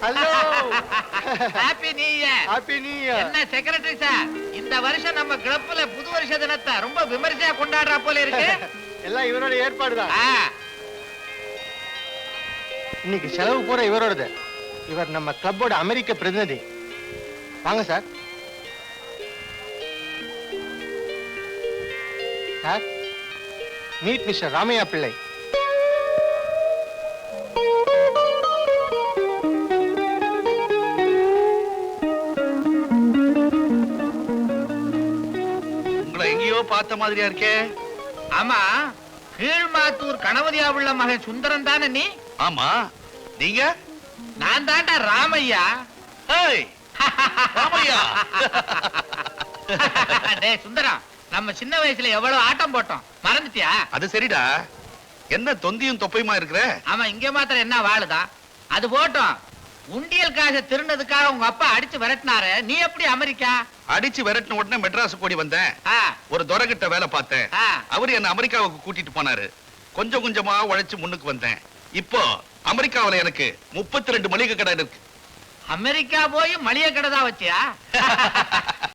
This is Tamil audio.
Hello. Happy new year. Happy new year. என்ன செக்ரட்டரி சார், இந்த வருஷம் நம்ம கிளப்ல புது வருஷ தினத்தை ரொம்ப விமர்சையா கொண்டாடுறா போல இருக்கு. எல்லாம் இவரோட ஏற்பாடுதான். ஆ, இன்னைக்கு செலவு பூரா இவரோடது. இவர் நம்ம கிளப்போட அமெரிக்க பிரதிநிதி. வாங்க sir. Sir, meet mister Ramaiah பிள்ளை. உங்களை எங்கேயோ பார்த்த மாதிரியா இருக்கே. ஆமா, கீழ்மாத்தூர் கணவதியா உள்ள மகன் சுந்தரம் தானே நீ? ஆமா, நீங்க? நான் தாண்டா ராமையா. ஏய், ராமையா. டேய் சுந்தரம், நம்ம சின்ன வயசுல எவ்வளவு ஆட்டம் போட்டோம், மறந்துட்டியா? அது சரிடா, என்ன தொந்தியும் தொப்பையுமா இருக்கிற? ஆமா, இங்க மாத்திரம் என்ன வாழுதான். அது போட்டோம், உண்டியல் காசை திருநதுக்காக உங்க அப்பா அடிச்சு விரட்டினாரு. நீ எப்படி அமெரிக்கா? அடிச்சு விரட்டின உடனே மெட்ராஸ் கூடி வந்தேன். ஆ, ஒரு துரைகிட்ட வேலை பார்த்தேன். ஆ. அவரு என்ன அமெரிக்காவுக்கு கூட்டிட்டு போனாரு. கொஞ்சம் கொஞ்சமா உழைச்சு முன்னுக்கு வந்தேன். இப்போ அமெரிக்காவுல எனக்கு 32 மளிகை கடை இருக்கு. அமெரிக்கா போய் மளிகை கடை தான் வச்சியா?